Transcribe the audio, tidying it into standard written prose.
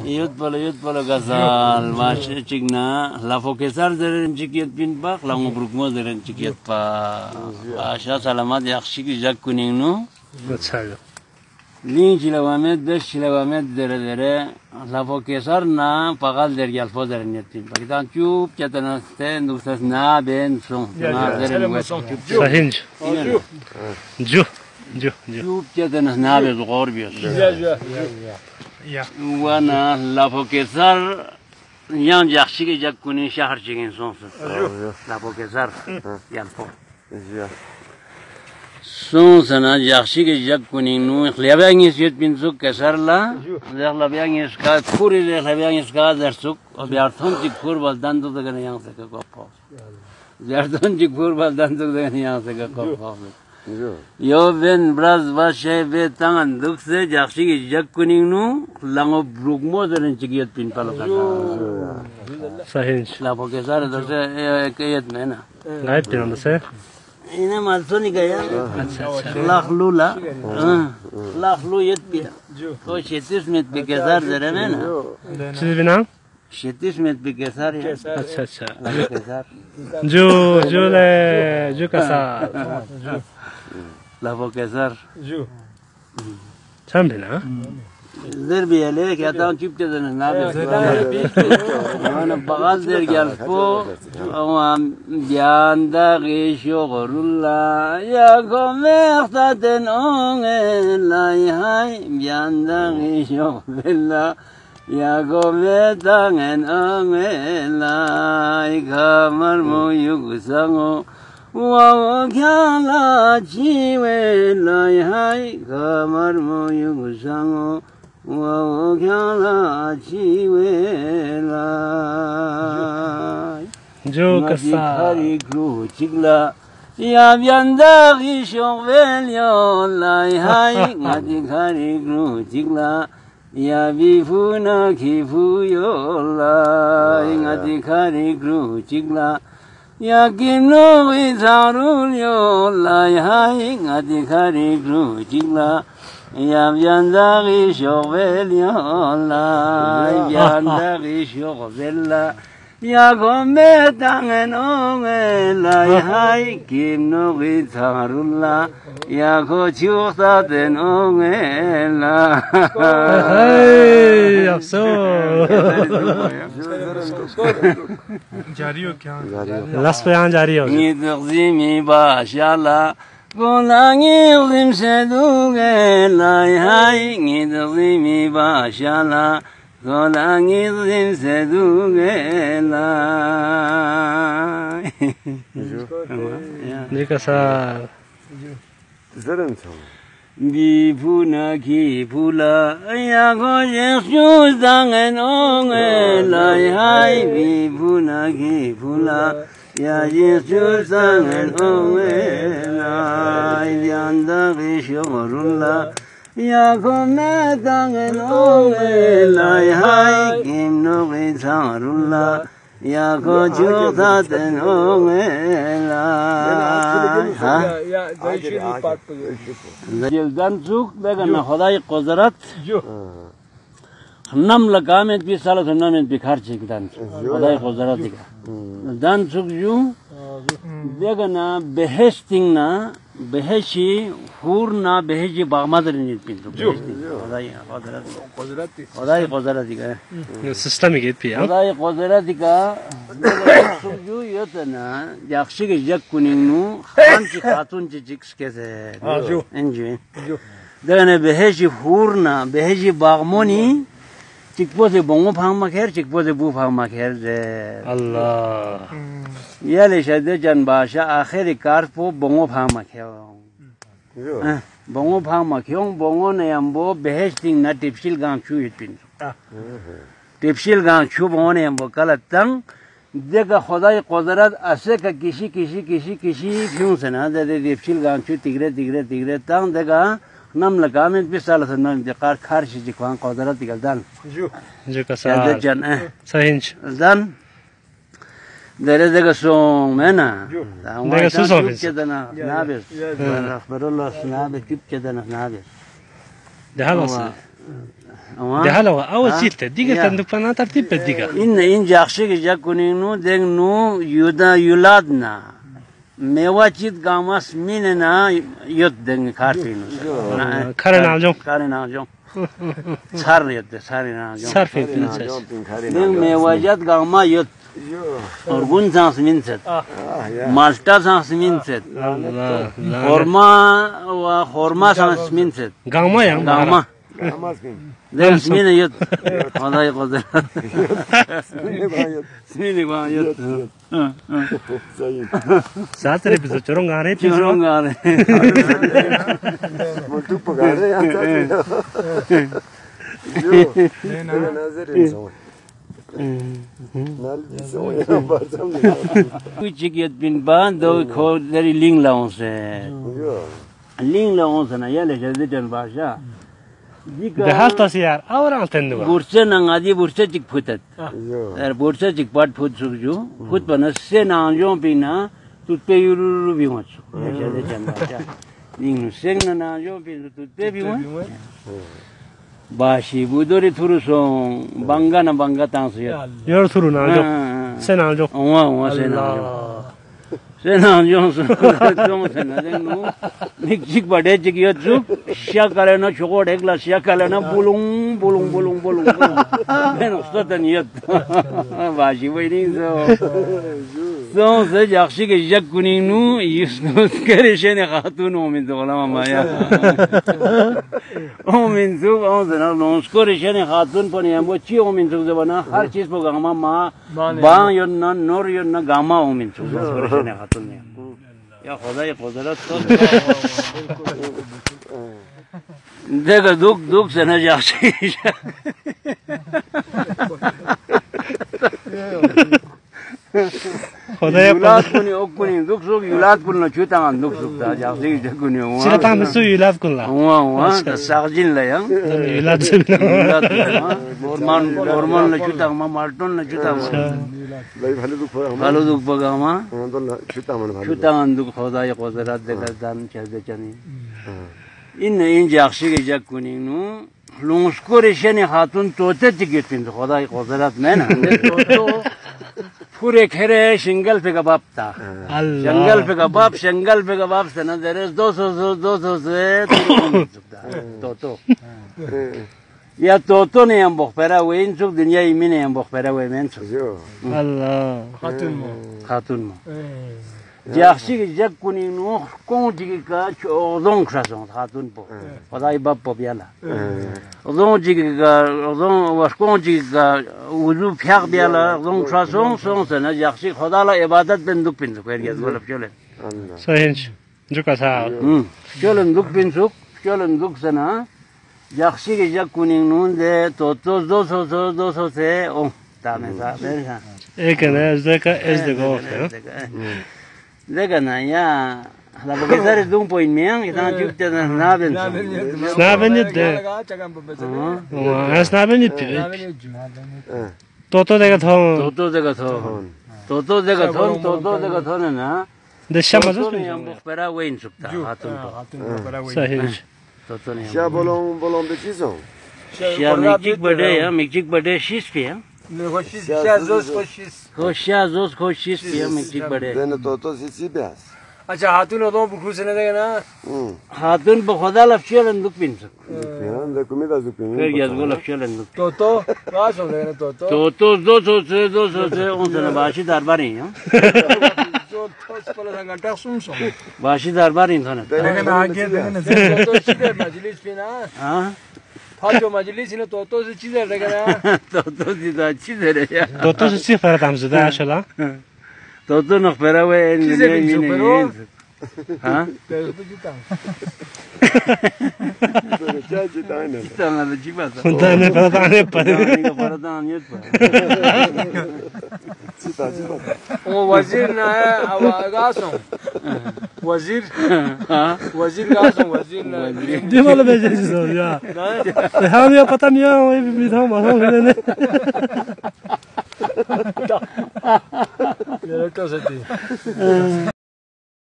Yut bala gazal maşe çıkna lafo kesar derin çıkiyet bin bak lango brukmo derin çıkiyet pa aşağı salamat yakşı güzel kuningnu Lin çilevamet 5 çilevamet dere lafo kesar na pagal der yalfo derin yettin pakitan çup çatana sten duksas na ben son na derin wet sahinç ju çup çatana na be zor biyor Wana lafo kesar yan yakşı güzel kuning şehir çıkın sonsuz lafo kesar yalfo Son sana yakşı güzel kuning nu xlebangis yet bin suk kesarla xlebangis ka puri xlebangis ka dersuk obyarton tik pur baldan da gane yang se ka koppo Zerton tik pur baldan da gane yang se ka koppo Yo ben biraz başe ve tangan dukse yakşı güzel kuning nu lango brugmo derin çıkiyet bin palaka sahinç Lafo kesar da ekayet mena gayet bir anda se Yine malsoni gaya. Lahlula. Lahlu yetmiyor. O 70 met bir keser dereme ne? siz binan 70 met bir keser ya. अच्छा Keser. ju kasar Lafo keser. sen bina Zerbiyelik ya tam çipte denen abi. Bana bagal der gelpo ama yanda geçiyor rulla ya komektaten onge lay hay yanda geçiyor bella ya komektaten onge lay kamar mo yugsango Wow, kyala chiwe lay hay kamar mo yugsango Wow, kyala chiwe lay ju kasar Hari kru chigla Ya byanda gishong velyo lay hay Ngati hari kru chigla Ya bifuna kifu yo lay Ngati hari kru chigla Ya kimno isarul yo lay hay Ngati hari kru chigla Ya byanda gishong velyo lay Byanda gishong vella Ya gome tangen onge lay hay kim no gitarulla ya ko chukta den onge la hey yapso las pe yan jari ho Nidgzimi bashala Golangi lim seduge lay hay Nidgzimi bashala Golangi lim seduge lay ju kasar Bifuna ki pula ya ko Jesus dangen onge lay hay bifuna ki pula ya Jesus dangen onge lay yanda gishorula ya ko me dangen onge lay hay kim no gizarula ya ko chukta den onge lay Yıldan çok begana Huday Kuzarat nam lagamet bir salat namet bir karçıktan Huday Kuzarat diga dan çok ju begana behestingna beheshi hurna beheji bağmadırın ettin Huday Kuzarat diga sistemi git bir ya Huday Kuzarat diga çok ju yotana yakşı gecek kuningnu hangi hatun cicik skeze enji Dene beheji hurna beheji bağmoni Çıkpoze bongo phangma kher çıkpoze bu phangma kher de Allah Yale şade can başa ahiri karpo bongo phangma kher bongo phangma khyong bongo ne ambo behesting na tipsil gang chu yitpin tipsil gang chu bongo ne ambo kalatang Dega Huday Kuzarat ase ka kişi fyun sena de tipsil gang chu tigre tang dega nam lagamet bir salat nam dekar karşı cikwan Kuzarat digaldan ju kasar can sahinç dan dere dega song mena Dega su song biz. kedana nabes rahmetullah nabe kip kedana nabes daha nasıl ده حالا اول چیته دیگه صندوق پناه ترتیب بده دیگه این جاخشی که جا کنیم نو دیگ نو یودا یولاد نه میوه چیت گاماس مینه نه یود دیگ کارتینو کارن آنجام کارن آنجام سر یده سر آنجام سر فیتن دیگ میوه جات گاما یود ارگون سانس مینست مالتا سانس مینست خورما سانس مینست گاما یا گاما Ders mine yut. Vallahi kodur. Smini ba yut. Saatre bizo chorongare piso. Chorongare. Molto pagare anche. Io nazar insan. Küçük yet bin ban do kodları ling laonse. Ling laonse na yale jazden başa. ده هر تاسی یار آوران تندو بورسه نعادی بورسه چیک پوتد بورسه چیک پات پوت سوچو پوت بناس سه نانجون پینا توت پیورو بیومت یه چند اینو سه نانجون پینا توت پیومت باشی بوداری تروسون بانگا تانسیه یار ترو نانجو سه نانجو اوه سه نانجو Senan Johnson, Nick Badej, Shakalana, Chokodegla, Shakalana, Bulung, Bulung, Bulung, Bulung, then certain yet. Vashi waiting so the Jaksik Jakuninu used to carry Shane Hatun in the Olamaya. Omin Zu, on the non Scottish and Hatun Poniam, Chi Omin to the Vana, Harchis Pogama, Ban Yona, nor Yona Gama Omin to the Ya Khoday Qudrat देखो दुख से न जाती خدای یولاد کنی او کنی دوک سوک یولاد کنی چوتان دوک سوک تا جاسی کنی او سلطان مسو یولاد کنلا او تا ساجین لیا یولاد سبنا هورمون نچوتا ما مالتون نچوتا ভালো দুখ বগামা چوتان دوک خدای قدرت دکردن چه چنی این جاسی که جا کنی نو لونسکورشنی خاتون توته تیکتین خدای قدرت نه تو पूरे खेरे सिंगल पे कबाब था सिंगल पे कबाब से ना देर 200 से या तो नहीं हम बखपेरा हुए इन सब दुनिया इमी नहीं हम बखपेरा हुए मैं सब अल्लाह खातून में जासी के जग कुनी नो कौन जी का ओदों खरासों खातून पो पताई बाप पो बियाला ओदों जी का ओदों वास्कों जी का वुजू फ्याक बियाला ओदों खरासों सों से ना जासी खुदा ला इबादत बिंदुक एरिया गोलब चले सही जो का था चलन दुक से ना जासी के जग कुनी नो दे तो 200 से ओ तामे सा बेरसा एक है es de golf Lega na ya la bogezare dun po in miang ita jukte na naben snabenit de snabenit toto dega thon na de shamazo yam bokpera wein sukta hatun sahi toto ne ya bolon betizo ya mikchik bade shis pe خوشیس پیا میچیک بڑے دن تو سی بیاس अच्छा हाथून होतो बुखूस ने देगा ना हाथून बखोदा लफशियल अंदुक पिनसक यान de comida zupi फिर याद गो लफशियल अंदुक तो कास हो देगा तो 200 से उनसे बाशी दरबारी हैं तो पहले घंटा सुन बाशी दरबारी था ना लेकिन आगे तो सीधे मजलिस पे ना हां फाजो मजलिस ने तो से चीज रहेगा ना तो सीधा चीज है या تو سی فرات هم زده اشلا تو نخبره و این ها Tanrı ciba. Tane paradane pare. Paradane yet pa. O vazir na hai avagasam. Vazir. Vazir gasam vazir na. Dimalı becerisiz ol ya. Hem ya pata niye o bir daha masam ne? Ya, ¿qué haces, tío?